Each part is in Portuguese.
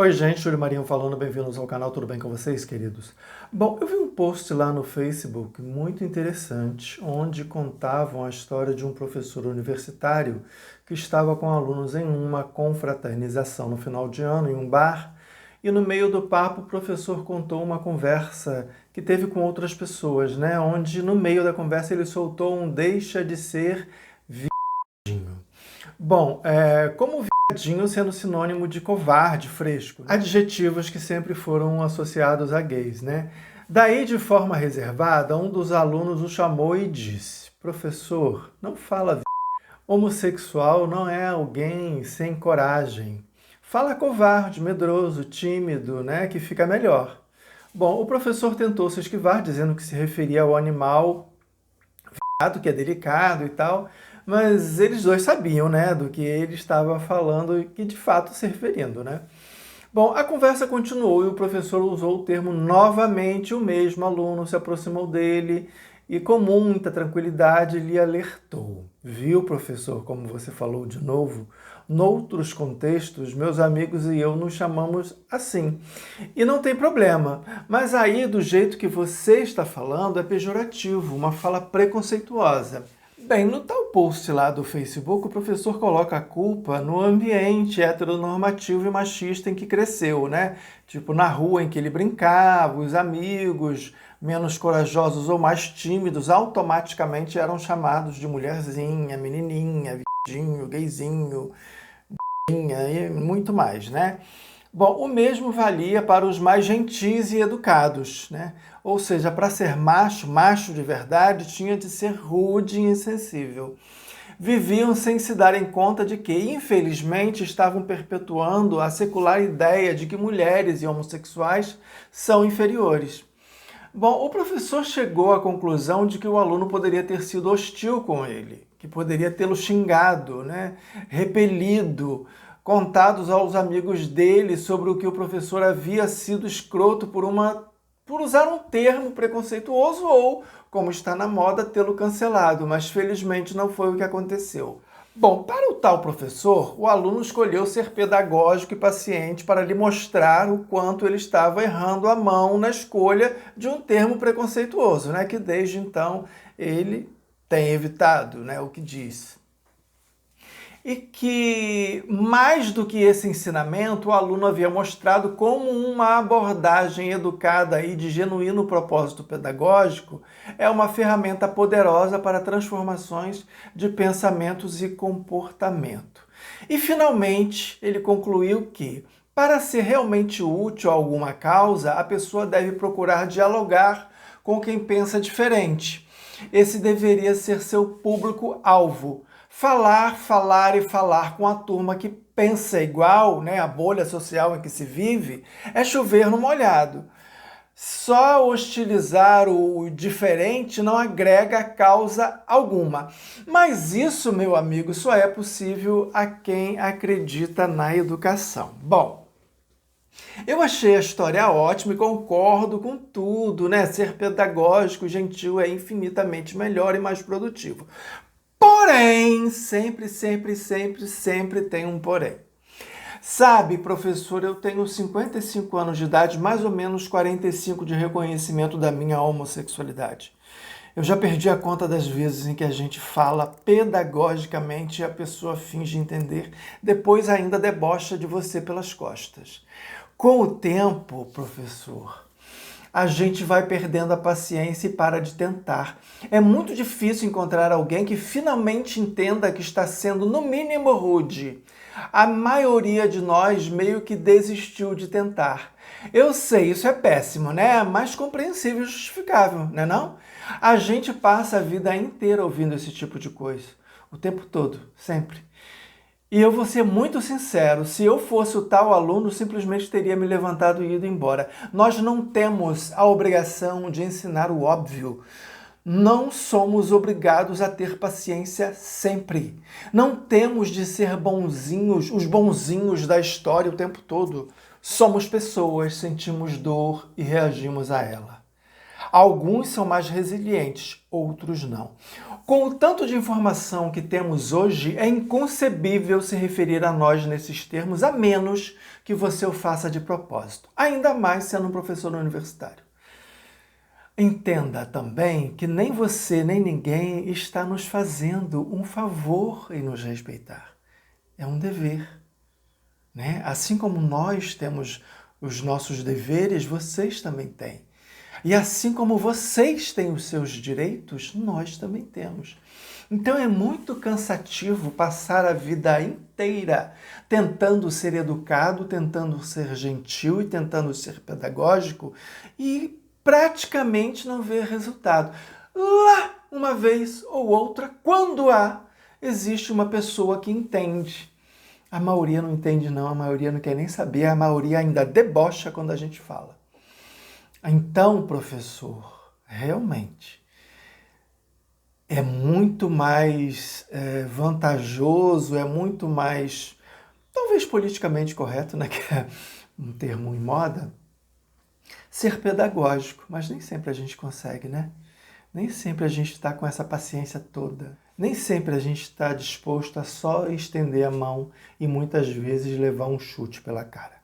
Oi gente, Júlio Marinho falando, bem-vindos ao canal, tudo bem com vocês, queridos? Bom, eu vi um post lá no Facebook muito interessante, onde contavam a história de um professor universitário que estava com alunos em uma confraternização no final de ano, em um bar, e no meio do papo o professor contou uma conversa que teve com outras pessoas, né? Onde no meio da conversa ele soltou um deixa de ser viadinho. Bom, como viadinho sendo sinônimo de covarde, fresco, né? Adjetivos que sempre foram associados a gays, né? Daí, de forma reservada, um dos alunos o chamou e disse: professor, não fala homossexual não é alguém sem coragem. Fala covarde, medroso, tímido, né? Que fica melhor. Bom, o professor tentou se esquivar, dizendo que se referia ao animal que é delicado e tal, mas eles dois sabiam, né, do que ele estava falando e que de fato se referindo, né? Bom, a conversa continuou e o professor usou o termo novamente, o mesmo aluno se aproximou dele e com muita tranquilidade lhe alertou. Viu, professor, como você falou de novo? Noutros contextos, meus amigos e eu nos chamamos assim. E não tem problema, mas aí do jeito que você está falando é pejorativo, uma fala preconceituosa. Bem, no tal post lá do Facebook, o professor coloca a culpa no ambiente heteronormativo e machista em que cresceu, né? Tipo, na rua em que ele brincava, os amigos menos corajosos ou mais tímidos automaticamente eram chamados de mulherzinha, menininha, viadinho, gayzinho, e muito mais, né? Bom, o mesmo valia para os mais gentis e educados, né? Ou seja, para ser macho, macho de verdade, tinha de ser rude e insensível. Viviam sem se darem conta de que, infelizmente, estavam perpetuando a secular ideia de que mulheres e homossexuais são inferiores. Bom, o professor chegou à conclusão de que o aluno poderia ter sido hostil com ele, que poderia tê-lo xingado, né? Repelido, contados aos amigos dele sobre o que o professor havia sido escroto por usar um termo preconceituoso ou, como está na moda, tê-lo cancelado, mas felizmente não foi o que aconteceu. Bom, para o tal professor, o aluno escolheu ser pedagógico e paciente para lhe mostrar o quanto ele estava errando a mão na escolha de um termo preconceituoso, né, que desde então ele tem evitado, né, o que diz. E que, mais do que esse ensinamento, o aluno havia mostrado como uma abordagem educada e de genuíno propósito pedagógico é uma ferramenta poderosa para transformações de pensamentos e comportamento. E, finalmente, ele concluiu que, para ser realmente útil a alguma causa, a pessoa deve procurar dialogar com quem pensa diferente. Esse deveria ser seu público-alvo. Falar, falar e falar com a turma que pensa igual, né, a bolha social em que se vive, é chover no molhado. Só hostilizar o diferente não agrega causa alguma. Mas isso, meu amigo, só é possível a quem acredita na educação. Bom, eu achei a história ótima e concordo com tudo, né? Ser pedagógico e gentil é infinitamente melhor e mais produtivo. Porém, sempre tem um porém. Sabe, professor, eu tenho 55 anos de idade, mais ou menos 45 de reconhecimento da minha homossexualidade. Eu já perdi a conta das vezes em que a gente fala pedagogicamente e a pessoa finge entender, depois ainda debocha de você pelas costas. Com o tempo, professor, a gente vai perdendo a paciência e para de tentar. É muito difícil encontrar alguém que finalmente entenda que está sendo, no mínimo, rude. A maioria de nós meio que desistiu de tentar. Eu sei, isso é péssimo, né? Mas compreensível e justificável, né não? A gente passa a vida inteira ouvindo esse tipo de coisa. O tempo todo, sempre. E eu vou ser muito sincero, se eu fosse o tal aluno, simplesmente teria me levantado e ido embora. Nós não temos a obrigação de ensinar o óbvio. Não somos obrigados a ter paciência sempre. Não temos de ser bonzinhos, os bonzinhos da história o tempo todo. Somos pessoas, sentimos dor e reagimos a ela. Alguns são mais resilientes, outros não. Com o tanto de informação que temos hoje, é inconcebível se referir a nós nesses termos, a menos que você o faça de propósito, ainda mais sendo um professor universitário. Entenda também que nem você nem ninguém está nos fazendo um favor em nos respeitar. É um dever, né? Assim como nós temos os nossos deveres, vocês também têm. E assim como vocês têm os seus direitos, nós também temos. Então é muito cansativo passar a vida inteira tentando ser educado, tentando ser gentil e tentando ser pedagógico e praticamente não ver resultado. Lá, uma vez ou outra, quando há, existe uma pessoa que entende. A maioria não entende não, a maioria não quer nem saber, a maioria ainda debocha quando a gente fala. Então, professor, realmente é muito mais vantajoso, é muito mais, talvez politicamente correto, né, que é um termo em moda, ser pedagógico, mas nem sempre a gente consegue, né? Nem sempre a gente está com essa paciência toda. Nem sempre a gente está disposto a só estender a mão e muitas vezes levar um chute pela cara.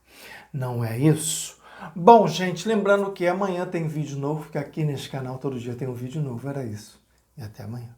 Não é isso? Bom, gente, lembrando que amanhã tem vídeo novo, porque aqui nesse canal todo dia tem um vídeo novo. Era isso. E até amanhã.